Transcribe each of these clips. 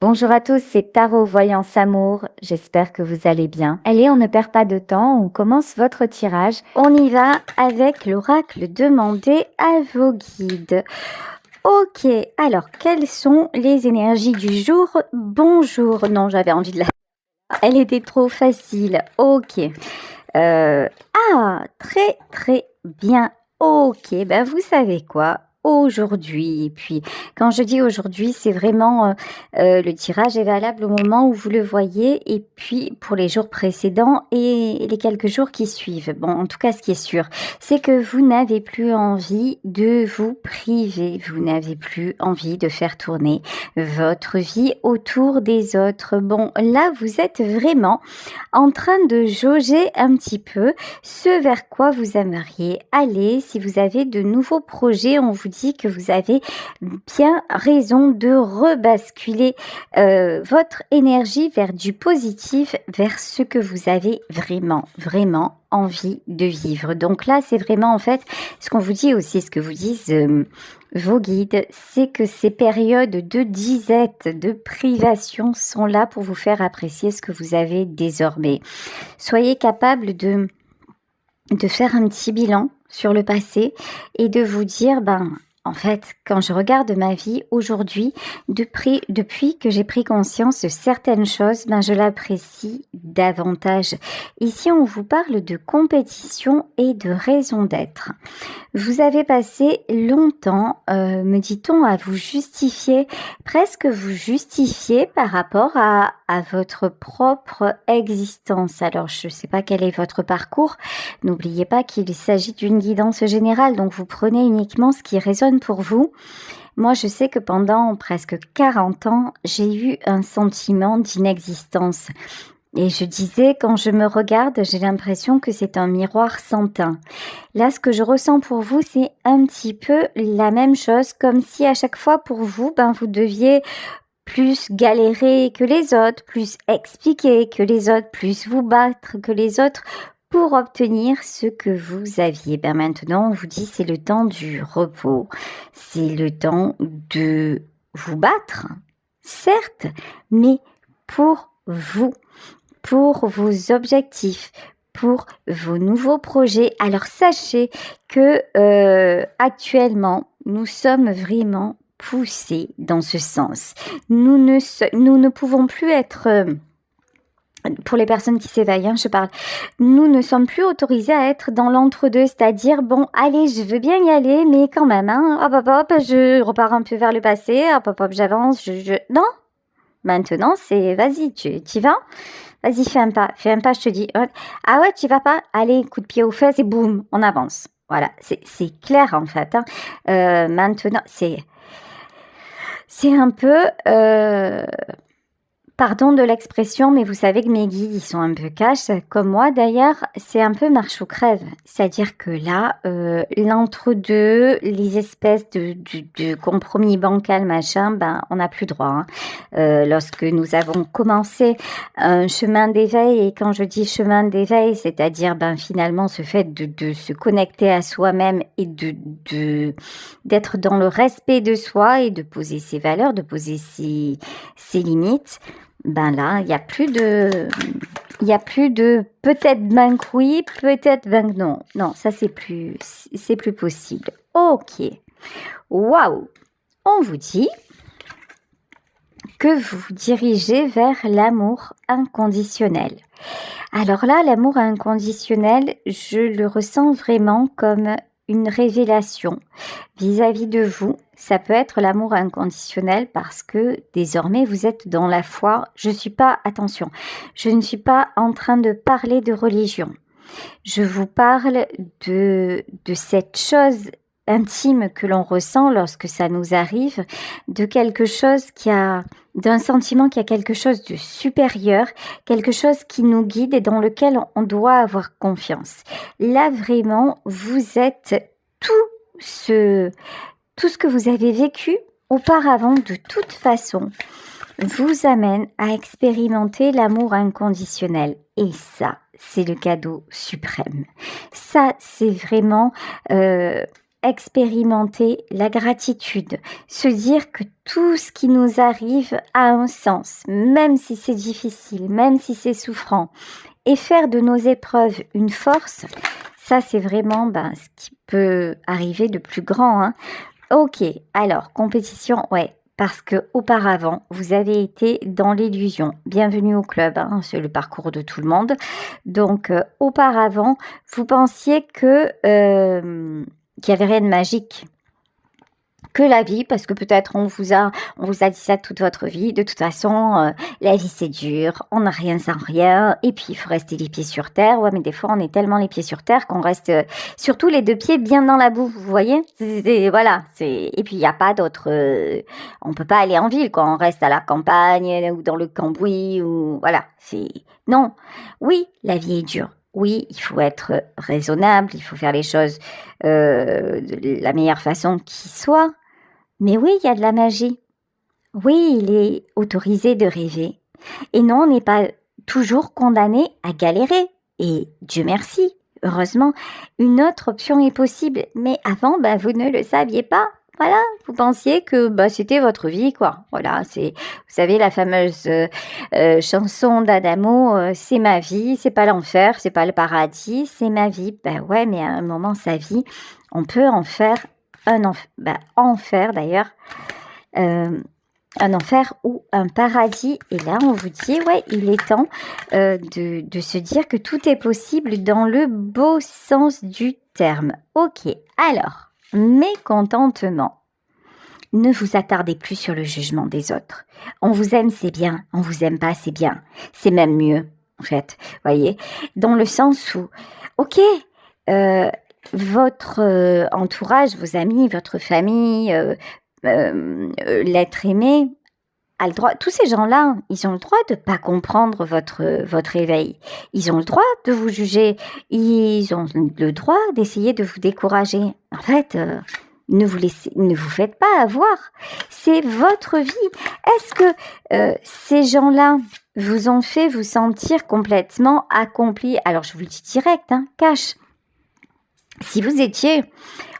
Bonjour à tous, c'est Tarot Voyance Amour. J'espère que vous allez bien. Allez, on ne perd pas de temps, on commence votre tirage. On y va avec l'oracle demandé à vos guides. Ok, alors quelles sont les énergies du jour? Bonjour, non, j'avais envie de la... Elle était trop facile. Ok. Très très bien. Ok, ben vous savez quoi? Aujourd'hui, et puis quand je dis aujourd'hui, c'est vraiment le tirage est valable au moment où vous le voyez, et puis pour les jours précédents et les quelques jours qui suivent. Bon, en tout cas, ce qui est sûr, c'est que vous n'avez plus envie de vous priver, vous n'avez plus envie de faire tourner votre vie autour des autres. Bon, là, vous êtes vraiment en train de jauger un petit peu ce vers quoi vous aimeriez aller. Si vous avez de nouveaux projets, on vous dit que vous avez bien raison de rebasculer votre énergie vers du positif, vers ce que vous avez vraiment envie de vivre. Donc là, c'est vraiment en fait ce qu'on vous dit aussi, ce que vous disent vos guides, c'est que ces périodes de disette, de privation sont là pour vous faire apprécier ce que vous avez désormais. Soyez capable de faire un petit bilan sur le passé et de vous dire, en fait, quand je regarde ma vie aujourd'hui, depuis que j'ai pris conscience de certaines choses, je l'apprécie davantage. Ici, on vous parle de compétition et de raison d'être. Vous avez passé longtemps, me dit-on, à vous justifier, presque vous justifier par rapport à votre propre existence. Alors, je ne sais pas quel est votre parcours. N'oubliez pas qu'il s'agit d'une guidance générale, donc vous prenez uniquement ce qui résonne pour vous. Moi, je sais que pendant presque 40 ans, j'ai eu un sentiment d'inexistence. Et je disais, quand je me regarde, j'ai l'impression que c'est un miroir sans teint. Là, ce que je ressens pour vous, c'est un petit peu la même chose, comme si à chaque fois pour vous, vous deviez plus galérer que les autres, plus expliquer que les autres, plus vous battre que les autres pour obtenir ce que vous aviez. Maintenant, on vous dit c'est le temps du repos, c'est le temps de vous battre, certes, mais pour vous, pour vos objectifs, pour vos nouveaux projets. Alors sachez que actuellement, nous sommes vraiment poussés dans ce sens. Nous ne pouvons plus être... pour les personnes qui s'éveillent, je parle, nous ne sommes plus autorisés à être dans l'entre-deux, c'est-à-dire, bon, allez, je veux bien y aller, mais quand même, hop, je repars un peu vers le passé, hop, j'avance, Non, maintenant, c'est, vas-y, tu y vas. Vas-y, fais un pas, je te dis. Ah ouais, tu vas pas? Allez, coup de pied aux fesses et boum, on avance. Voilà, c'est clair en fait. Maintenant, c'est un peu... pardon de l'expression, mais vous savez que mes guides, ils sont un peu cash, comme moi d'ailleurs, c'est un peu marche ou crève. C'est-à-dire que là, l'entre-deux, les espèces de compromis bancal, machin, on n'a plus droit. Lorsque nous avons commencé un chemin d'éveil, et quand je dis chemin d'éveil, c'est-à-dire finalement ce fait de se connecter à soi-même et d'être dans le respect de soi et de poser ses valeurs, de poser ses limites, là, il n'y a plus de... peut-être que oui, peut-être que non. Non, ça, c'est plus possible. Ok. Waouh. On vous dit que vous vous dirigez vers l'amour inconditionnel. Alors là, l'amour inconditionnel, je le ressens vraiment comme une révélation vis-à-vis de vous. Ça peut être l'amour inconditionnel parce que désormais vous êtes dans la foi. Je ne suis pas en train de parler de religion. Je vous parle de cette chose intime que l'on ressent lorsque ça nous arrive, de quelque chose d'un sentiment qui a quelque chose de supérieur, quelque chose qui nous guide et dans lequel on doit avoir confiance. Là vraiment, vous êtes tout ce que vous avez vécu auparavant de toute façon vous amène à expérimenter l'amour inconditionnel. Et ça, c'est le cadeau suprême. Ça, c'est vraiment expérimenter la gratitude, se dire que tout ce qui nous arrive a un sens, même si c'est difficile, même si c'est souffrant, et faire de nos épreuves une force, ça c'est vraiment ce qui peut arriver de plus grand, hein. Ok, alors compétition, ouais. Parce que auparavant, vous avez été dans l'illusion. Bienvenue au club, hein, c'est le parcours de tout le monde. Donc, auparavant, vous pensiez que qu'il n'y avait rien de magique, que la vie, parce que peut-être on vous a dit ça toute votre vie. De toute façon, la vie c'est dur, on n'a rien sans rien, et puis il faut rester les pieds sur terre. Ouais, mais des fois on est tellement les pieds sur terre qu'on reste surtout les deux pieds bien dans la boue. Vous voyez, voilà. Et puis il n'y a pas d'autre. On peut pas aller en ville, quoi. On reste à la campagne ou dans le cambouis ou voilà. Non. Oui, la vie est dure. Oui, il faut être raisonnable, il faut faire les choses de la meilleure façon qui soit. Mais oui, il y a de la magie. Oui, il est autorisé de rêver. Et non, on n'est pas toujours condamné à galérer. Et Dieu merci, heureusement, une autre option est possible. Mais avant, vous ne le saviez pas. Voilà, vous pensiez que c'était votre vie, quoi. Voilà, vous savez, la fameuse chanson d'Adamo, c'est ma vie, c'est pas l'enfer, c'est pas le paradis, c'est ma vie. Ouais, mais à un moment, sa vie, on peut en faire enfer d'ailleurs, un enfer ou un paradis. Et là, on vous dit, ouais, il est temps de se dire que tout est possible dans le beau sens du terme. Ok, alors, mécontentement. Ne vous attardez plus sur le jugement des autres. On vous aime, c'est bien. On vous aime pas, c'est bien. C'est même mieux, en fait. Voyez, dans le sens où, ok, votre entourage, vos amis, votre famille, l'être aimé a le droit. Tous ces gens-là, ils ont le droit de pas comprendre votre éveil. Ils ont le droit de vous juger. Ils ont le droit d'essayer de vous décourager. En fait, ne vous faites pas avoir. C'est votre vie. Est-ce que ces gens-là vous ont fait vous sentir complètement accompli? Alors, je vous le dis direct, cash. Si vous étiez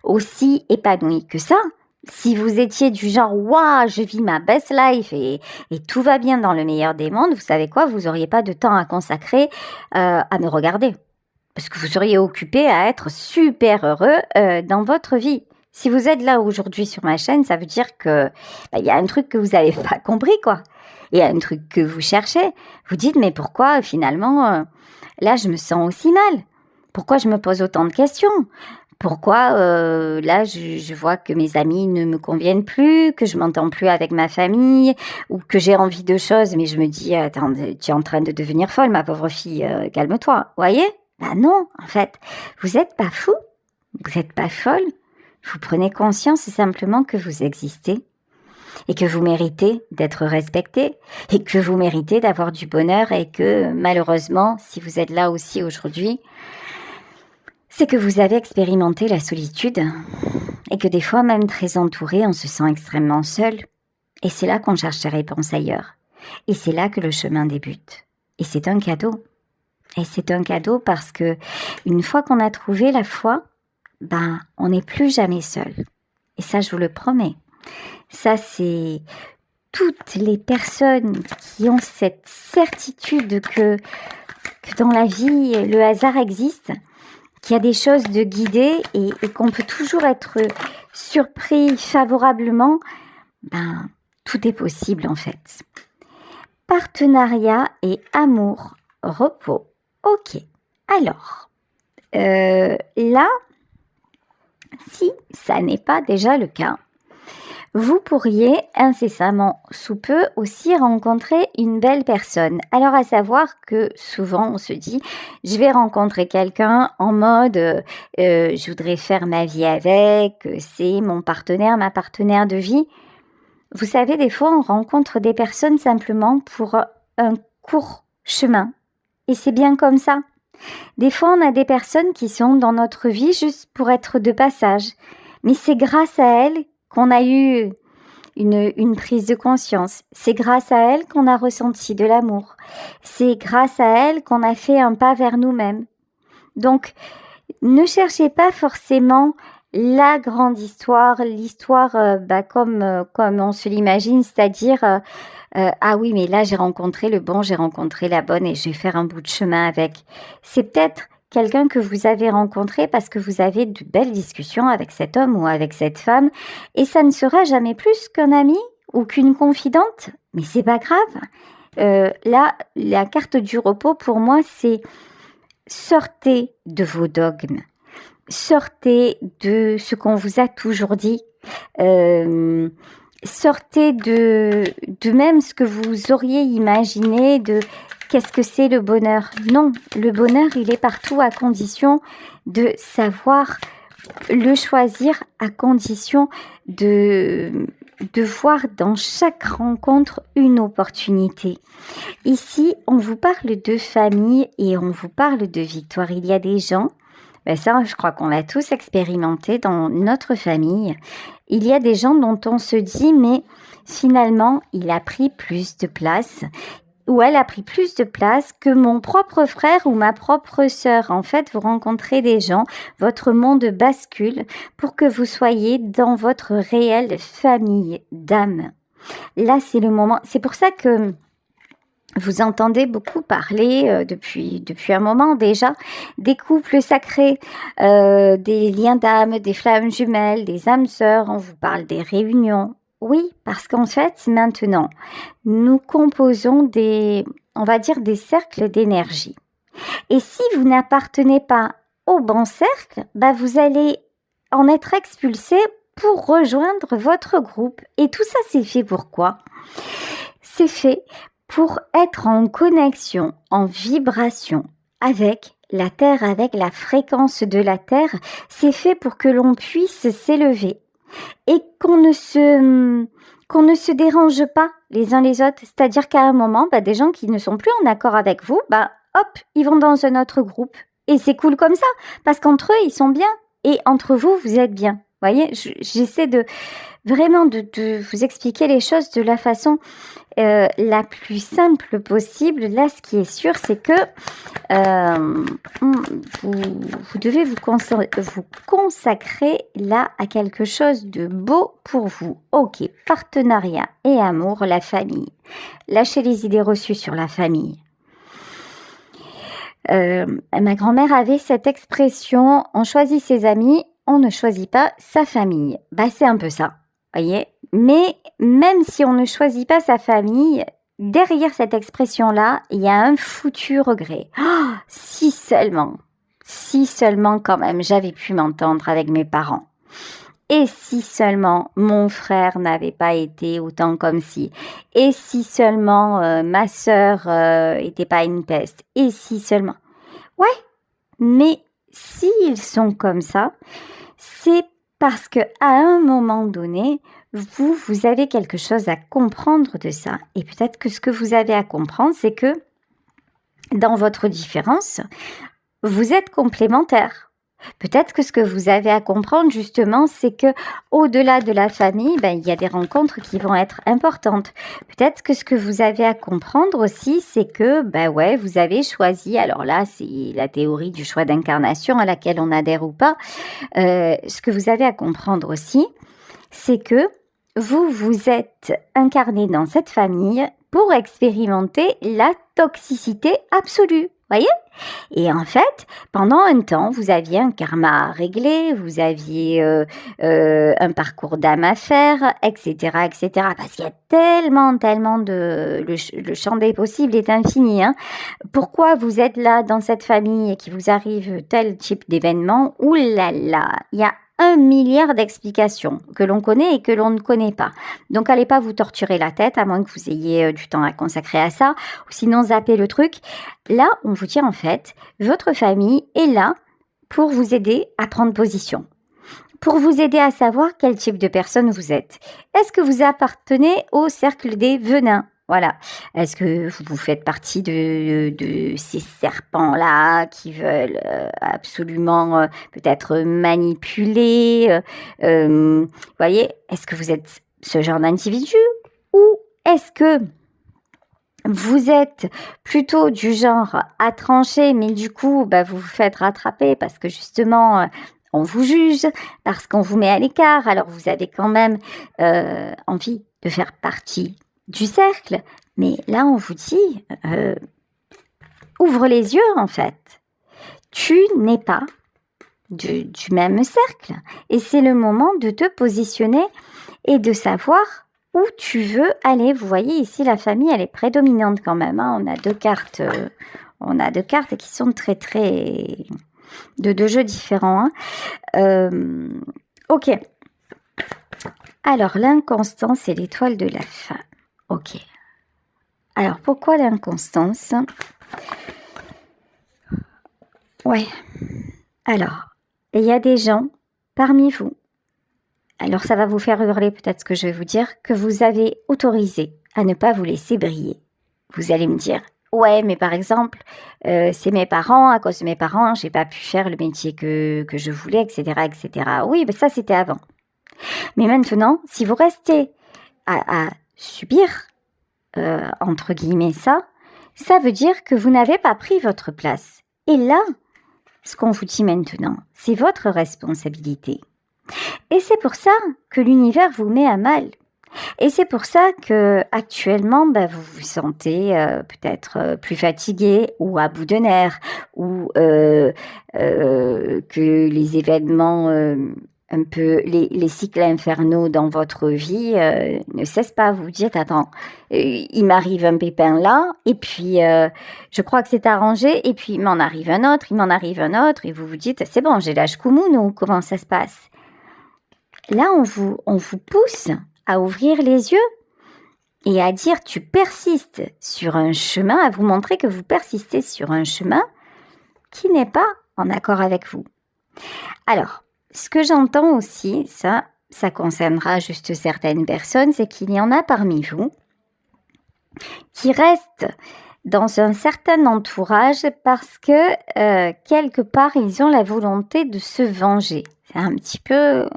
aussi épanoui que ça, si vous étiez du genre « Waouh, je vis ma best life et tout va bien dans le meilleur des mondes », vous savez quoi, vous n'auriez pas de temps à consacrer à me regarder. Parce que vous seriez occupé à être super heureux dans votre vie. Si vous êtes là aujourd'hui sur ma chaîne, ça veut dire que y a un truc que vous n'avez pas compris, quoi. Il y a un truc que vous cherchez. Vous dites « Mais pourquoi finalement, là je me sens aussi mal ? Pourquoi je me pose autant de questions ? Pourquoi là je vois que mes amis ne me conviennent plus, que je m'entends plus avec ma famille, ou que j'ai envie de choses, mais je me dis attends, tu es en train de devenir folle, ma pauvre fille, calme-toi, voyez ? Non, en fait, vous n'êtes pas fou, vous n'êtes pas folle, vous prenez conscience simplement que vous existez et que vous méritez d'être respecté et que vous méritez d'avoir du bonheur et que malheureusement, si vous êtes là aussi aujourd'hui, c'est que vous avez expérimenté la solitude et que des fois, même très entouré, on se sent extrêmement seul. Et c'est là qu'on cherche des réponses ailleurs. Et c'est là que le chemin débute. Et c'est un cadeau. Et c'est un cadeau parce que une fois qu'on a trouvé la foi, on n'est plus jamais seul. Et ça, je vous le promets. Ça, c'est toutes les personnes qui ont cette certitude que dans la vie, le hasard existe, qu'il y a des choses de guidées et qu'on peut toujours être surpris favorablement, tout est possible en fait. Partenariat et amour, repos. Ok, alors, là, si ça n'est pas déjà le cas, vous pourriez incessamment sous peu aussi rencontrer une belle personne. Alors à savoir que souvent on se dit je vais rencontrer quelqu'un en mode je voudrais faire ma vie avec, c'est mon partenaire, ma partenaire de vie. Vous savez, des fois on rencontre des personnes simplement pour un court chemin et c'est bien comme ça. Des fois on a des personnes qui sont dans notre vie juste pour être de passage, mais c'est grâce à elles qu'on a eu une prise de conscience. C'est grâce à elle qu'on a ressenti de l'amour. C'est grâce à elle qu'on a fait un pas vers nous-mêmes. Donc, ne cherchez pas forcément la grande histoire, l'histoire comme on se l'imagine, c'est-à-dire ah oui, mais là j'ai rencontré le bon, j'ai rencontré la bonne et je vais faire un bout de chemin avec. C'est peut-être quelqu'un que vous avez rencontré parce que vous avez de belles discussions avec cet homme ou avec cette femme et ça ne sera jamais plus qu'un ami ou qu'une confidente, mais c'est pas grave. Là, la carte du repos pour moi, c'est sortez de vos dogmes. Sortez de ce qu'on vous a toujours dit. Euh, sortez de même ce que vous auriez imaginé de qu'est-ce que c'est le bonheur. Non, le bonheur, il est partout à condition de savoir le choisir, à condition de voir dans chaque rencontre une opportunité. Ici, on vous parle de famille et on vous parle de victoire. Il y a des gens, ça, je crois qu'on l'a tous expérimenté dans notre famille. Il y a des gens dont on se dit, mais finalement, il a pris plus de place ou elle a pris plus de place que mon propre frère ou ma propre sœur. En fait, vous rencontrez des gens, votre monde bascule pour que vous soyez dans votre réelle famille d'âme. Là, c'est le moment. C'est pour ça que vous entendez beaucoup parler depuis un moment déjà des couples sacrés, des liens d'âme, des flammes jumelles, des âmes sœurs. On vous parle des réunions. Oui, parce qu'en fait, maintenant, nous composons on va dire, des cercles d'énergie. Et si vous n'appartenez pas au bon cercle, vous allez en être expulsé pour rejoindre votre groupe. Et tout ça, c'est fait pour quoi ? C'est fait pour être en connexion, en vibration avec la Terre, avec la fréquence de la Terre. C'est fait pour que l'on puisse s'élever et qu'on ne se dérange pas les uns les autres. C'est-à-dire qu'à un moment, des gens qui ne sont plus en accord avec vous, hop, ils vont dans un autre groupe. Et c'est cool comme ça, parce qu'entre eux, ils sont bien. Et entre vous, vous êtes bien. Vous voyez, j'essaie vraiment de vous expliquer les choses de la façon la plus simple possible. Là, ce qui est sûr, c'est que vous devez vous consacrer là à quelque chose de beau pour vous. Ok, partenariat et amour, la famille. Lâchez les idées reçues sur la famille. Ma grand-mère avait cette expression, on choisit ses amis, on ne choisit pas sa famille. C'est un peu ça, voyez. Mais même si on ne choisit pas sa famille, derrière cette expression-là, il y a un foutu regret. Oh, si seulement quand même, j'avais pu m'entendre avec mes parents. Et si seulement mon frère n'avait pas été autant comme ci. Et si seulement ma sœur était pas une peste. Et si seulement... Ouais, mais s'ils sont comme ça, c'est parce qu'à un moment donné, vous avez quelque chose à comprendre de ça. Et peut-être que ce que vous avez à comprendre, c'est que dans votre différence, vous êtes complémentaires. Peut-être que ce que vous avez à comprendre justement, c'est que au-delà de la famille, il y a des rencontres qui vont être importantes. Peut-être que ce que vous avez à comprendre aussi, c'est que vous avez choisi. Alors là, c'est la théorie du choix d'incarnation à laquelle on adhère ou pas. Ce que vous avez à comprendre aussi, c'est que vous êtes incarné dans cette famille pour expérimenter la toxicité absolue. Voyez ? Et en fait, pendant un temps, vous aviez un karma à régler, vous aviez un parcours d'âme à faire, etc., etc. Parce qu'il y a tellement de... Le champ des possibles est infini. Hein. Pourquoi vous êtes là dans cette famille et qu'il vous arrive tel type d'événement ? Ouh là là, il y a 1 milliard d'explications que l'on connaît et que l'on ne connaît pas. Donc, allez pas vous torturer la tête, à moins que vous ayez du temps à consacrer à ça, ou sinon zappez le truc. Là, on vous dit en fait, votre famille est là pour vous aider à prendre position, pour vous aider à savoir quel type de personne vous êtes. Est-ce que vous appartenez au cercle des venins ? Voilà. Est-ce que vous faites partie de ces serpents-là qui veulent absolument peut-être manipuler voyez, est-ce que vous êtes ce genre d'individu ? Ou est-ce que vous êtes plutôt du genre à trancher, mais du coup, vous vous faites rattraper parce que justement, on vous juge, parce qu'on vous met à l'écart. Alors vous avez quand même envie de faire partie du cercle. Mais là, on vous dit, ouvre les yeux en fait. Tu n'es pas du même cercle. Et c'est le moment de te positionner et de savoir où tu veux aller. Vous voyez ici, la famille, elle est prédominante quand même. On a deux cartes qui sont très de deux jeux différents. Ok. Alors, l'inconstance et l'étoile de la femme. Ok. Alors, pourquoi l'inconstance? Ouais. Alors, il y a des gens parmi vous, alors ça va vous faire hurler peut-être ce que je vais vous dire, que vous avez autorisé à ne pas vous laisser briller. Vous allez me dire, ouais, mais par exemple, c'est mes parents, à cause de mes parents, j'ai pas pu faire le métier que je voulais, etc., etc. Oui, mais ça c'était avant. Mais maintenant, si vous restez à subir, entre guillemets ça veut dire que vous n'avez pas pris votre place. Et là, ce qu'on vous dit maintenant, c'est votre responsabilité. Et c'est pour ça que l'univers vous met à mal. Et c'est pour ça que actuellement, vous vous sentez peut-être plus fatigué ou à bout de nerfs, ou que les événements, un peu les cycles infernaux dans votre vie ne cessent pas. Vous vous dites, attends, il m'arrive un pépin là, et puis je crois que c'est arrangé, et puis il m'en arrive un autre, et vous vous dites, c'est bon, j'ai l'âge Koumoun, ou comment ça se passe? Là, on vous pousse à ouvrir les yeux et à dire tu persistes sur un chemin, à vous montrer que vous persistez sur un chemin qui n'est pas en accord avec vous. Alors, ce que j'entends aussi, ça concernera juste certaines personnes, c'est qu'il y en a parmi vous qui restent dans un certain entourage parce que quelque part, ils ont la volonté de se venger. C'est un petit peu...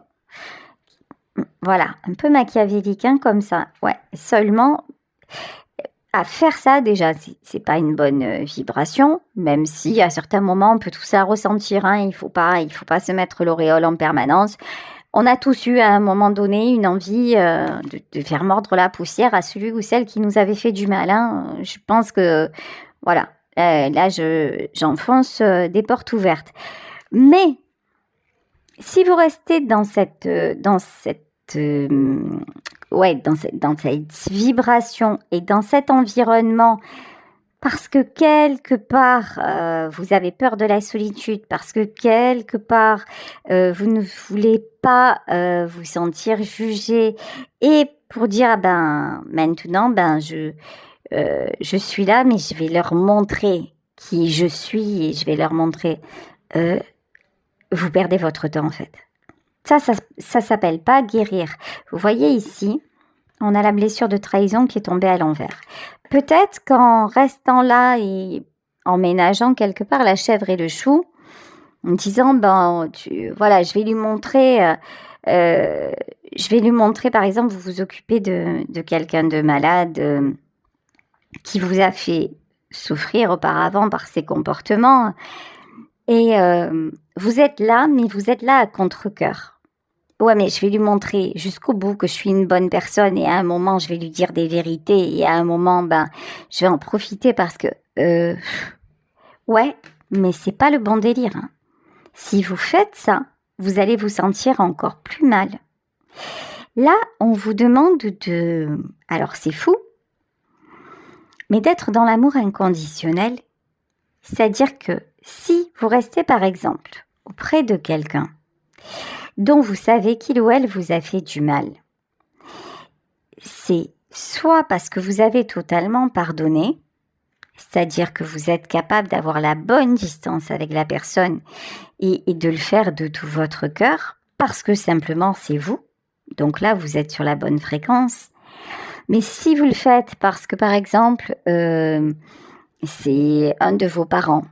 Voilà, un peu machiavélique comme ça. Ouais, seulement à faire ça déjà, c'est pas une bonne vibration, même si à certains moments on peut tout ça ressentir. Il faut pas se mettre l'auréole en permanence. On a tous eu à un moment donné une envie de faire mordre la poussière à celui ou celle qui nous avait fait du mal. Je pense que voilà, là j'enfonce des portes ouvertes. Mais si vous restez dans cette vibration et dans cet environnement, parce que quelque part vous avez peur de la solitude, parce que quelque part vous ne voulez pas vous sentir jugé, et pour dire maintenant je suis là, mais je vais leur montrer qui je suis, et je vais leur montrer, vous perdez votre temps en fait. Ça s'appelle pas guérir. Vous voyez ici, on a la blessure de trahison qui est tombée à l'envers. Peut-être qu'en restant là et en ménageant quelque part la chèvre et le chou, en disant, je vais lui montrer, par exemple, vous vous occupez de quelqu'un de malade qui vous a fait souffrir auparavant par ses comportements, et vous êtes là, mais vous êtes là à contre-cœur. Ouais, mais je vais lui montrer jusqu'au bout que je suis une bonne personne, et à un moment, je vais lui dire des vérités, et à un moment, je vais en profiter parce que... ouais, mais c'est pas le bon délire. Si vous faites ça, vous allez vous sentir encore plus mal. Là, on vous demande alors c'est fou, mais d'être dans l'amour inconditionnel, c'est-à-dire que si vous restez par exemple auprès de quelqu'un dont vous savez qu'il ou elle vous a fait du mal, c'est soit parce que vous avez totalement pardonné, c'est-à-dire que vous êtes capable d'avoir la bonne distance avec la personne et de le faire de tout votre cœur, parce que simplement c'est vous, donc là vous êtes sur la bonne fréquence. Mais si vous le faites parce que par exemple c'est un de vos parents,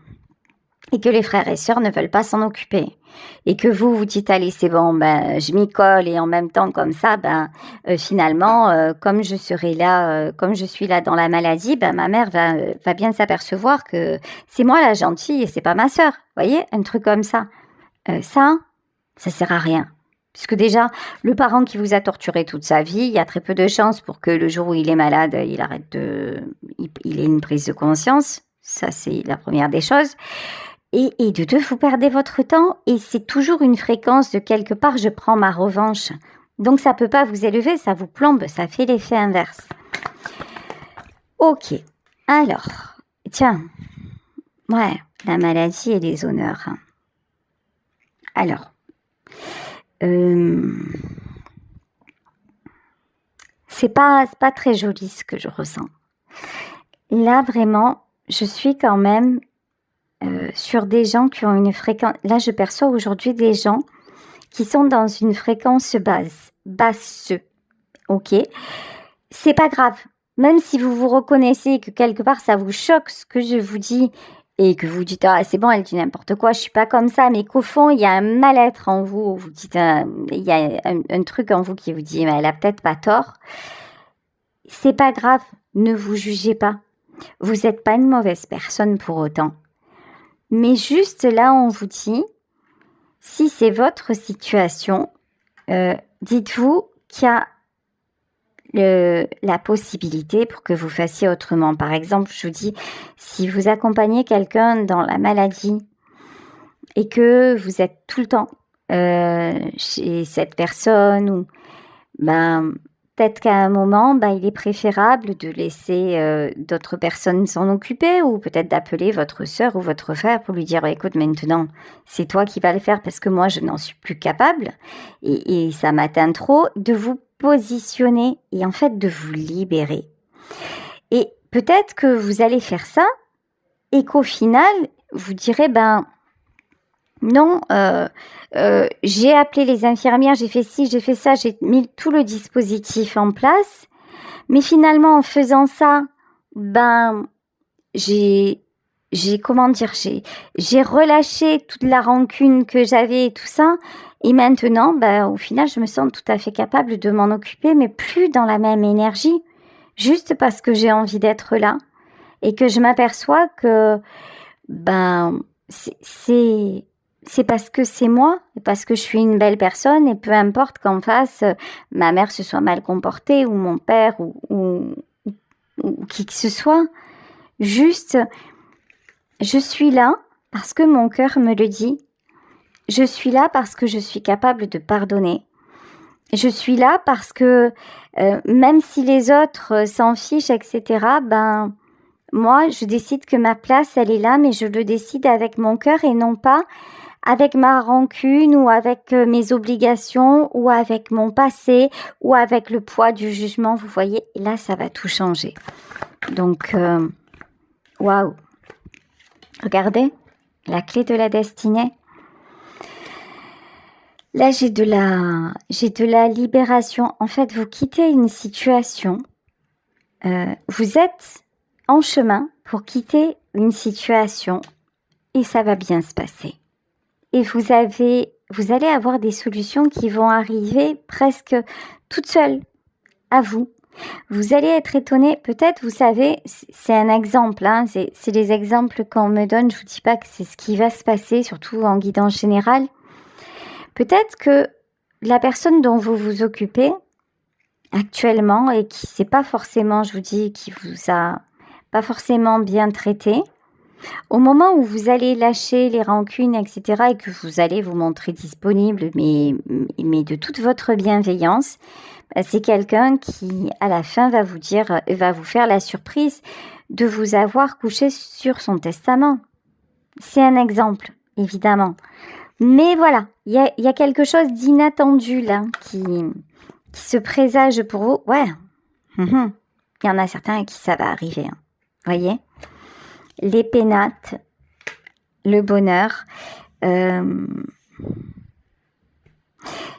et que les frères et sœurs ne veulent pas s'en occuper, et que vous dites allez c'est bon, je m'y colle, et en même temps comme ça, finalement comme je serai là, comme je suis là dans la maladie, ma mère va bien s'apercevoir que c'est moi la gentille et c'est pas ma sœur, voyez, un truc comme ça. Ça, Ça sert à rien. Puisque déjà, le parent qui vous a torturé toute sa vie, il y a très peu de chances pour que le jour où il est malade, il ait une prise de conscience. Ça, c'est la première des choses. Et de deux, vous perdez votre temps et c'est toujours une fréquence de quelque part, je prends ma revanche. Donc ça peut pas vous élever, ça vous plombe, ça fait l'effet inverse. Ok, alors, tiens, ouais, la maladie et les honneurs. Alors, c'est pas très joli ce que je ressens. Là, vraiment, je suis quand même sur des gens qui ont une fréquence... Là, je perçois aujourd'hui des gens qui sont dans une fréquence basse, ok? C'est pas grave. Même si vous vous reconnaissez que quelque part, ça vous choque ce que je vous dis et que vous dites « Ah, c'est bon, elle dit n'importe quoi, je suis pas comme ça », mais qu'au fond, il y a un mal-être en vous. Vous dites, il y a un truc en vous qui vous dit « Mais elle a peut-être pas tort ». C'est pas grave, ne vous jugez pas. Vous n'êtes pas une mauvaise personne pour autant. Mais juste là, on vous dit, si c'est votre situation, dites-vous qu'il y a la possibilité pour que vous fassiez autrement. Par exemple, je vous dis, si vous accompagnez quelqu'un dans la maladie et que vous êtes tout le temps chez cette personne, ou peut-être qu'à un moment, il est préférable de laisser d'autres personnes s'en occuper, ou peut-être d'appeler votre sœur ou votre frère pour lui dire « Écoute, maintenant, c'est toi qui vas le faire parce que moi, je n'en suis plus capable et ça m'atteint trop. » De vous positionner et en fait de vous libérer. Et peut-être que vous allez faire ça et qu'au final, vous direz « Non, j'ai appelé les infirmières, j'ai fait ci, j'ai fait ça, j'ai mis tout le dispositif en place. Mais finalement, en faisant ça, j'ai relâché toute la rancune que j'avais et tout ça. Et maintenant, au final, je me sens tout à fait capable de m'en occuper, mais plus dans la même énergie, juste parce que j'ai envie d'être là et que je m'aperçois que c'est parce que c'est moi, et parce que je suis une belle personne, et peu importe qu'en face, ma mère se soit mal comportée, ou mon père, ou qui que ce soit. Juste, je suis là parce que mon cœur me le dit. Je suis là parce que je suis capable de pardonner. Je suis là parce que même si les autres s'en fichent, etc., moi, je décide que ma place, elle est là, mais je le décide avec mon cœur et non pas avec ma rancune ou avec mes obligations ou avec mon passé ou avec le poids du jugement. Vous voyez, là, ça va tout changer. Donc, waouh! Regardez, la clé de la destinée. Là, j'ai de la libération. En fait, vous quittez une situation. Vous êtes en chemin pour quitter une situation et ça va bien se passer. Et vous allez avoir des solutions qui vont arriver presque toutes seules à vous. Vous allez être étonné, peut-être, vous savez, c'est un exemple, hein, c'est les exemples qu'on me donne, je vous dis pas que c'est ce qui va se passer, surtout en guidance générale. Peut-être que la personne dont vous vous occupez actuellement et qui c'est pas forcément, je vous dis, qui vous a pas forcément bien traité, au moment où vous allez lâcher les rancunes, etc., et que vous allez vous montrer disponible, mais de toute votre bienveillance, c'est quelqu'un qui, à la fin, va vous faire la surprise de vous avoir couché sur son testament. C'est un exemple, évidemment. Mais voilà, il y a quelque chose d'inattendu là, qui se présage pour vous. Ouais, il y en a certains à qui ça va arriver. Hein. Voyez ? Les pénates, le bonheur.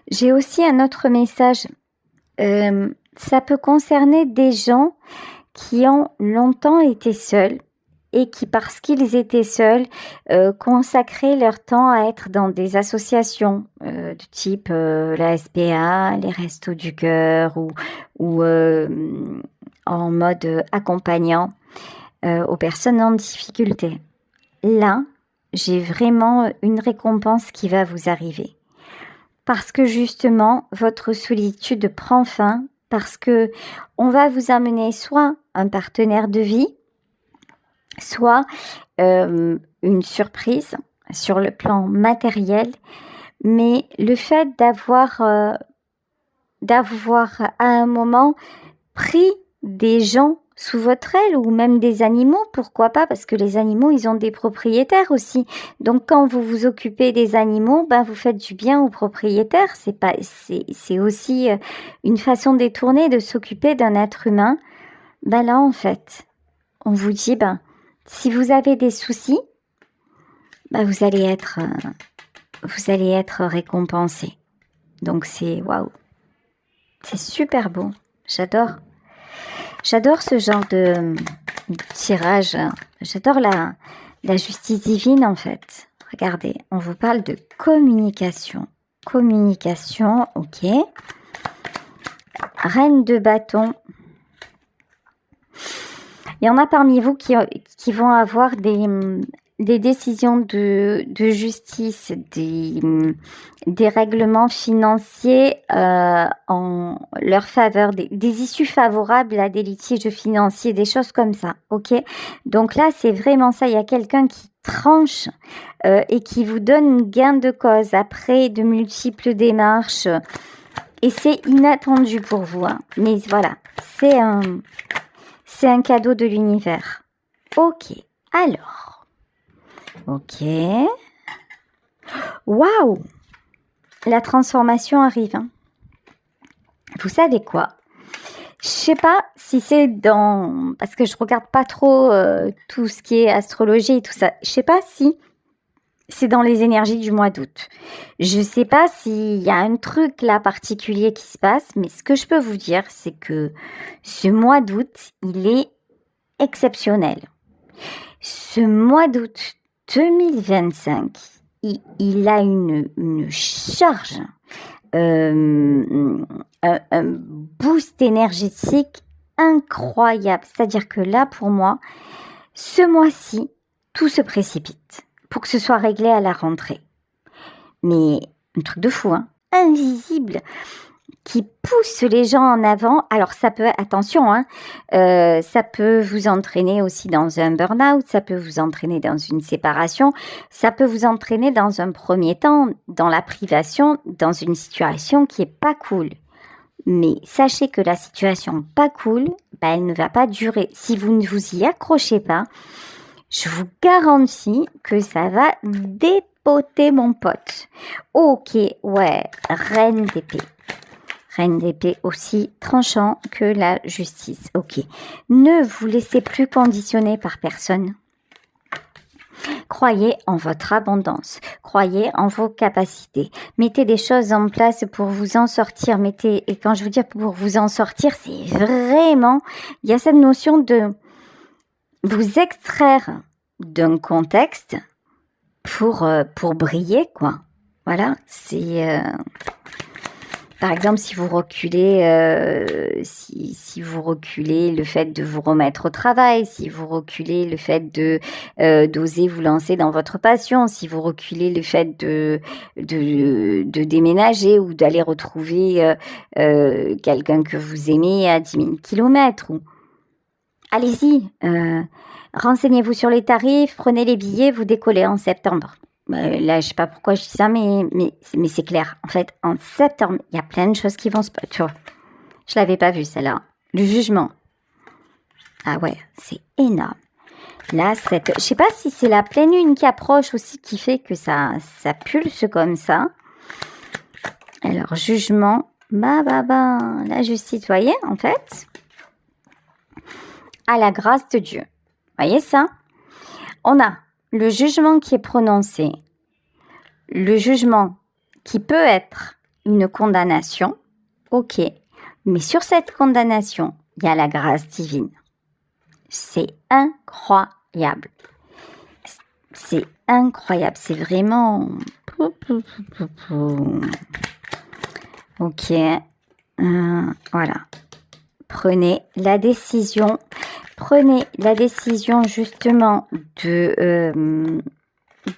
J'ai aussi un autre message. Ça peut concerner des gens qui ont longtemps été seuls et qui, parce qu'ils étaient seuls, consacraient leur temps à être dans des associations de type la SPA, les Restos du Cœur ou en mode accompagnant aux personnes en difficulté. Là, j'ai vraiment une récompense qui va vous arriver. parce que justement, votre solitude prend fin, parce que on va vous amener soit un partenaire de vie, soit une surprise sur le plan matériel, mais le fait d'avoir à un moment pris des gens sous votre aile ou même des animaux, pourquoi pas, parce que les animaux, ils ont des propriétaires aussi. Donc quand vous vous occupez des animaux, ben vous faites du bien aux propriétaires. C'est aussi une façon détournée de s'occuper d'un être humain. Ben là, en fait, on vous dit, ben si vous avez des soucis, ben vous allez être récompensé. Donc c'est waouh, c'est super beau. J'adore ce genre de tirage. J'adore la justice divine en fait. Regardez, on vous parle de communication. Communication, ok. Reine de bâton. Il y en a parmi vous qui vont avoir des décisions de justice, des règlements financiers en leur faveur, des issues favorables à des litiges financiers, des choses comme ça, ok? Donc là, c'est vraiment ça, il y a quelqu'un qui tranche et qui vous donne gain de cause après de multiples démarches et c'est inattendu pour vous, hein. Mais voilà, c'est un cadeau de l'univers. Ok, alors. Ok. Waouh! La transformation arrive. Hein. Vous savez quoi? Je sais pas si c'est dans... Parce que je regarde pas trop tout ce qui est astrologie et tout ça. Je sais pas si c'est dans les énergies du mois d'août. Je sais pas s'il y a un truc là particulier qui se passe, mais ce que je peux vous dire, c'est que ce mois d'août, il est exceptionnel. Ce mois d'août 2025, il a une charge, un boost énergétique incroyable. C'est-à-dire que là, pour moi, ce mois-ci, tout se précipite pour que ce soit réglé à la rentrée. Mais un truc de fou, hein, invisible, qui pousse les gens en avant. Alors ça peut, attention, hein, ça peut vous entraîner aussi dans un burn-out, ça peut vous entraîner dans une séparation, ça peut vous entraîner dans un premier temps dans la privation, dans une situation qui est pas cool. Mais sachez que la situation pas cool, elle ne va pas durer. Si vous ne vous y accrochez pas, je vous garantis que ça va dépoter mon pote. Ok, ouais, reine d'épée. Reine d'épée aussi tranchant que la justice. Ok. Ne vous laissez plus conditionner par personne. Croyez en votre abondance. Croyez en vos capacités. Mettez des choses en place pour vous en sortir. Et quand je vous dis pour vous en sortir, c'est vraiment... Il y a cette notion de vous extraire d'un contexte pour briller, quoi. Voilà, c'est... Par exemple, si vous reculez, si vous reculez le fait de vous remettre au travail, si vous reculez le fait de d'oser vous lancer dans votre passion, si vous reculez le fait de déménager ou d'aller retrouver quelqu'un que vous aimez à 10 000 kilomètres, ou... allez-y, renseignez-vous sur les tarifs, prenez les billets, vous décollez en septembre. Là, je sais pas pourquoi je dis ça, mais c'est clair. En fait, en septembre, il y a plein de choses qui vont se passer. Tu vois, je l'avais pas vu celle-là. Le jugement. Ah ouais, c'est énorme. Là, je sais pas si c'est la pleine lune qui approche aussi qui fait que ça pulse comme ça. Alors, jugement. La justice, vous voyez, en fait. À la grâce de Dieu. Vous voyez ça? On a le jugement qui est prononcé, le jugement qui peut être une condamnation, ok, mais sur cette condamnation, il y a la grâce divine. C'est incroyable. C'est incroyable, c'est vraiment... Ok, voilà. Prenez la décision justement de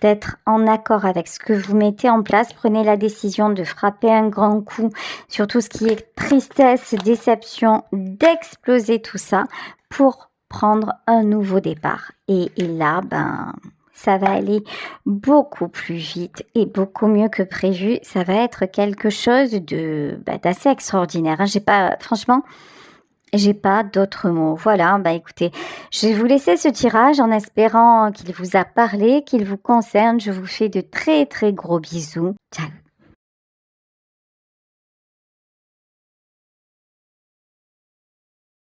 d'être en accord avec ce que vous mettez en place. Prenez la décision de frapper un grand coup sur tout ce qui est tristesse, déception, d'exploser tout ça pour prendre un nouveau départ. Et là, ça va aller beaucoup plus vite et beaucoup mieux que prévu. Ça va être quelque chose d'assez extraordinaire. Franchement, j'ai pas d'autres mots. Voilà, écoutez, je vais vous laisser ce tirage en espérant qu'il vous a parlé, qu'il vous concerne. Je vous fais de très très gros bisous. Ciao.